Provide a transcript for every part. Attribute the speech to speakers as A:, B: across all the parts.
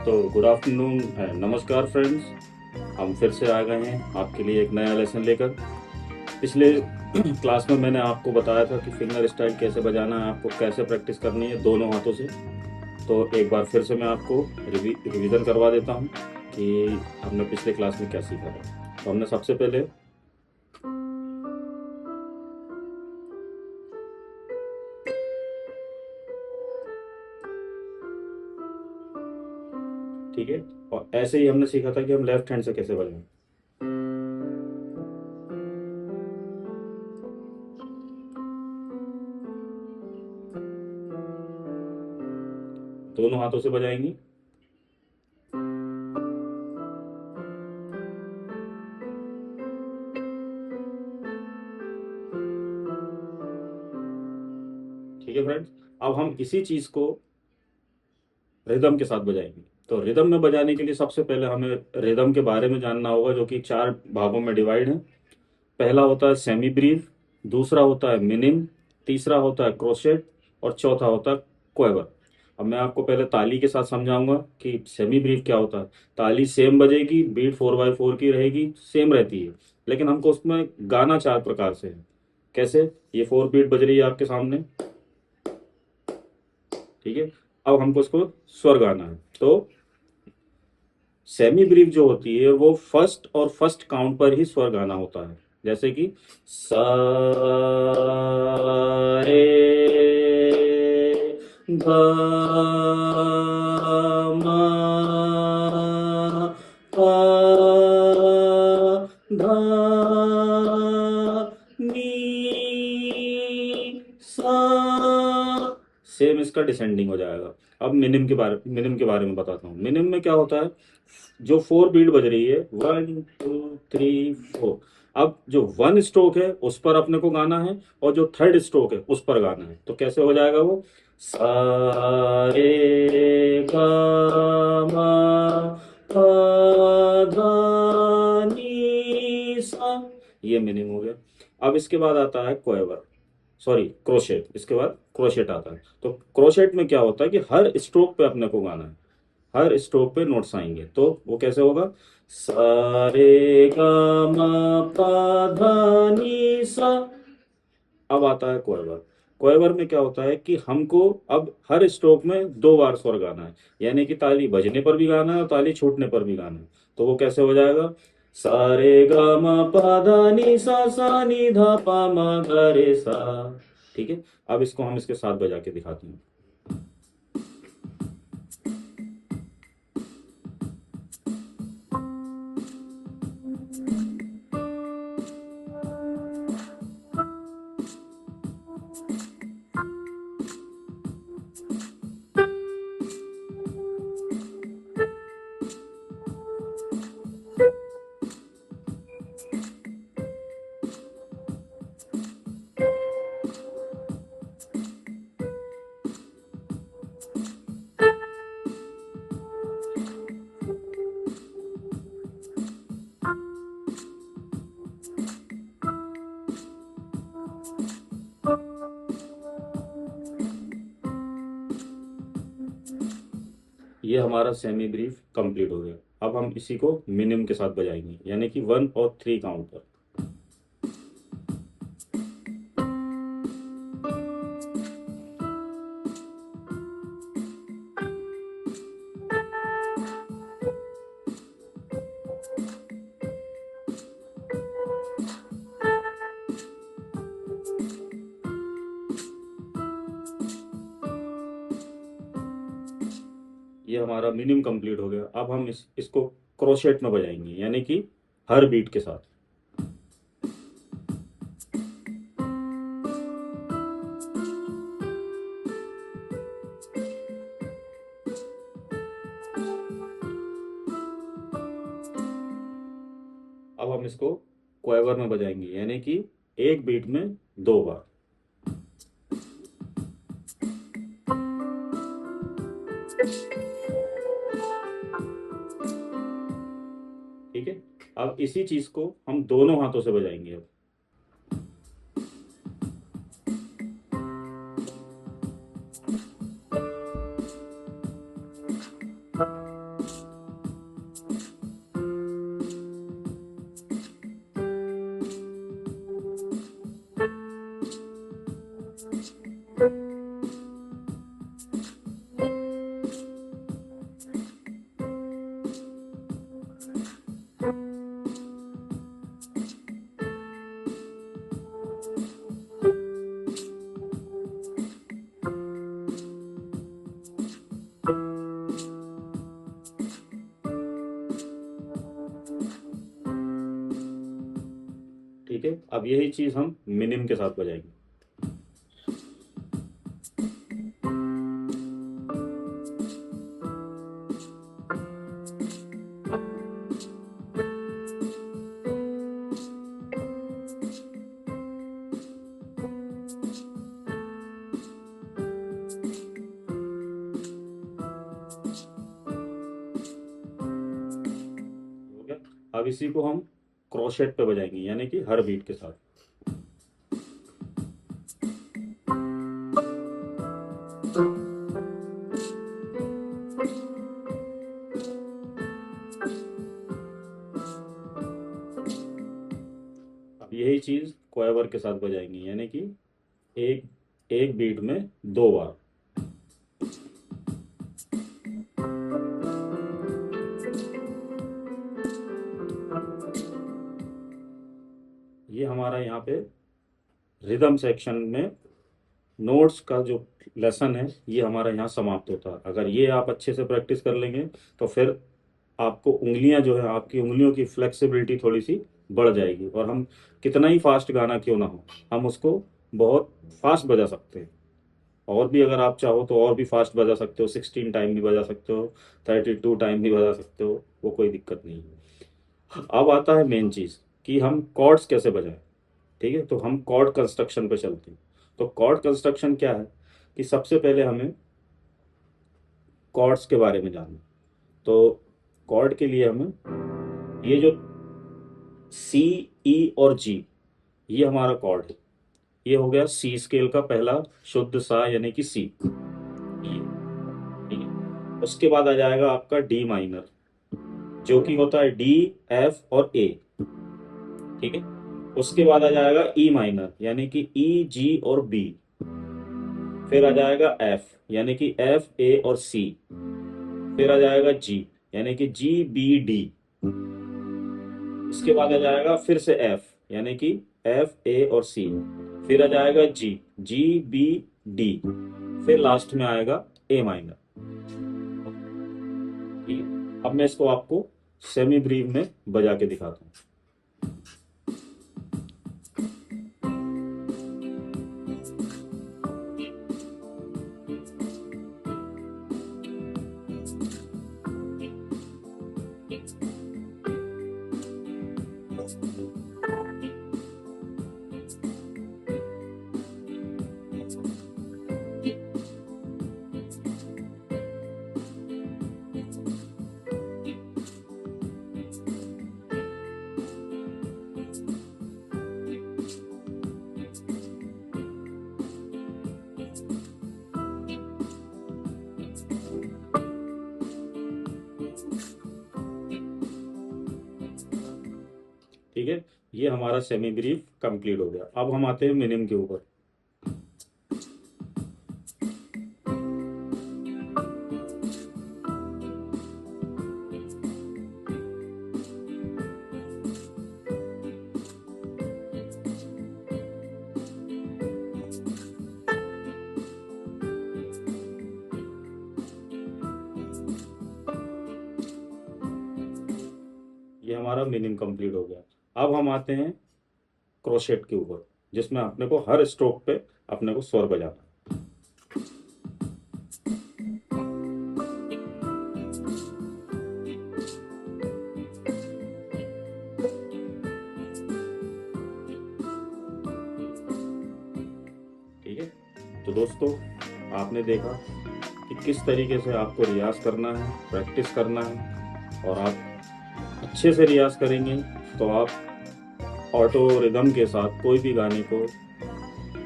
A: तो good afternoon and नमस्कार friends. हम फिर से आ गए हैं आपके लिए एक नया लेसन लेकर। पिछले क्लास में मैंने आपको बताया था कि फिंगर स्टाइल कैसे बजाना है, आपको कैसे प्रैक्टिस करनी है दोनों हाथों से। तो एक बार फिर से मैं आपको रिवीजन करवा देता हूँ कि हमने पिछले क्लास में क्या सीखा था। तो हमने सबसे पहले ठीक है, और ऐसे ही हमने सीखा था कि हम लेफ्ट हैंड से कैसे बजाएं। दोनों हाथों से बजाएंगे। ठीक है फ्रेंड्स, अब हम इसी चीज को रिदम के साथ बजाएंगे। तो रिदम में बजाने के लिए सबसे पहले हमें रिदम के बारे में जानना होगा, जो कि चार भागों में डिवाइड है। पहला होता है सेमी ब्रीफ, दूसरा होता है मिनिम, तीसरा होता है क्रोशेट और चौथा होता है क्वेवर। अब मैं आपको पहले ताली के साथ समझाऊंगा कि सेमी ब्रीफ क्या होता है। ताली सेम बजेगी, बीट 4/4 की रहेगी, सेम रहती है, लेकिन हमको उसमें गाना चार प्रकार से है। कैसे? ये 4 बीट बज रही है आपके सामने, ठीक है। अब हमको इसको स्वर गाना है। तो सेमी ब्रीफ जो होती है वो फर्स्ट और फर्स्ट काउंट पर ही स्वर गाना होता है। जैसे कि सा रे ग म पा धा नी सा। सेम इसका डिसेंडिंग हो जाएगा। अब मिनिम के बारे में बताता हूँ। मिनिम में क्या होता है, जो 4 बीट बज रही है, 1 2 3 4। अब जो वन स्ट्रोक है उस पर अपने को गाना है, और जो थर्ड स्ट्रोक है उस पर गाना है। तो कैसे हो जाएगा वो, सा रे गा मा पा धा नी सा। ये मिनिम हो गया। अब इसके बाद आता है क्वेवर, सॉरी क्रोशेट। इसके बाद क्रोशेट आता है। तो क्रोशेट में क्या होता है कि हर स्ट्रोक पे अपने को गाना है, हर स्ट्रोक पे नोट्स आएंगे। तो वो कैसे होगा, सा रे गा मा पा धा नी सा। अब आता है क्वेवर। क्वेवर में क्या होता है कि हमको अब हर स्ट्रोक में 2 बार स्वर गाना है, यानी कि ताली बजने पर भी गाना है और ताली छूटने पर भी गाना है। तो वो कैसे हो जाएगा, सा रे गा मा पा धा नी सा नी धा पा मा गा रे सा। ठीक है। अब इसको हम इसके साथ बजा के दिखाते हैं। ये हमारा सेमी ब्रीफ कंप्लीट हो गया। अब हम इसी को मिनिम के साथ बजाएंगे, यानी कि 1 और 3 काउंट पर। ये हमारा मिनिम कंप्लीट हो गया। अब हम इसको क्रोशेट में बजाएंगे, यानी कि हर बीट के साथ। अब हम इसको क्वेवर में बजाएंगे, यानी कि एक बीट में 2 बार। ठीक है। अब इसी चीज को हम दोनों हाथों से बजाएंगे। अब ठीक है। अब यही चीज हम मिनिम के साथ बजाएंगे। हो गया। अब इसी को हम क्रोशेट पे बजाएंगे, यानी कि हर बीट के साथ। अब यही चीज क्वावर के साथ बजाएंगे, यानी कि एक एक बीट में 2 बार। ये हमारा यहाँ पे रिदम सेक्शन में नोट्स का जो लेसन है ये हमारा यहाँ समाप्त होता है। अगर ये आप अच्छे से प्रैक्टिस कर लेंगे तो फिर आपको उंगलियां जो है, आपकी उंगलियों की फ्लेक्सिबिलिटी थोड़ी सी बढ़ जाएगी, और हम कितना ही फास्ट गाना क्यों ना हो, हम उसको बहुत फास्ट बजा सकते हैं। और भी अगर आप चाहो तो और भी फास्ट बजा सकते हो, 16 टाइम भी बजा सकते हो, 32 टाइम भी बजा सकते हो, वो कोई दिक्कत नहीं है। अब आता है मेन चीज कि हम कॉर्ड्स कैसे बजाएं। ठीक है, तो हम कॉर्ड कंस्ट्रक्शन पे चलते हैं। तो कॉर्ड कंस्ट्रक्शन क्या है कि सबसे पहले हमें कॉर्ड्स के बारे में जानना। तो कॉर्ड के लिए हमें ये जो सी, ई और जी, ये हमारा कॉर्ड है। ये हो गया सी स्केल का पहला शुद्ध सा, यानी कि सी। ठीक है, उसके बाद आ जाएगा आपका डी माइनर, जो कि होता है डी, एफ और ए। ठीक है, उसके बाद आ जाएगा ई माइनर, यानी कि ई, जी और बी। फिर आ जाएगा एफ, यानी कि एफ, ए और सी। फिर आ जाएगा जी, यानी कि जी, बी, डी। इसके बाद आ जाएगा फिर से एफ, यानी कि एफ, ए और सी। फिर आ जाएगा जी, जी, बी, डी। फिर लास्ट में आएगा ए माइनर। ठीक है, अब मैं इसको आपको सेमी ब्रीव में बजा के दिखाता हूँ। ठीक है, ये हमारा सेमी ब्रीफ कंप्लीट हो गया। अब हम आते हैं मिनिम के ऊपर। ये हमारा मिनिम कंप्लीट हो गया। अब हम आते हैं क्रोशेट के ऊपर, जिसमें अपने को हर स्ट्रोक पे अपने को स्वर बजाना है। ठीक है, तो दोस्तों आपने देखा कि किस तरीके से आपको रियाज करना है, प्रैक्टिस करना है, और आप अच्छे से रियाज करेंगे तो आप ऑटो रिदम के साथ कोई भी गाने को,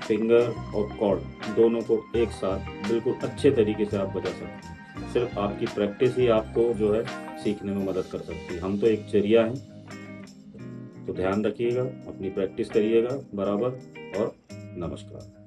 A: फिंगर और कॉर्ड दोनों को एक साथ बिल्कुल अच्छे तरीके से आप बजा सकते हैं। सिर्फ आपकी प्रैक्टिस ही आपको जो है सीखने में मदद कर सकती है। हम तो एक जरिया हैं। तो ध्यान रखिएगा, अपनी प्रैक्टिस करिएगा बराबर, और नमस्कार।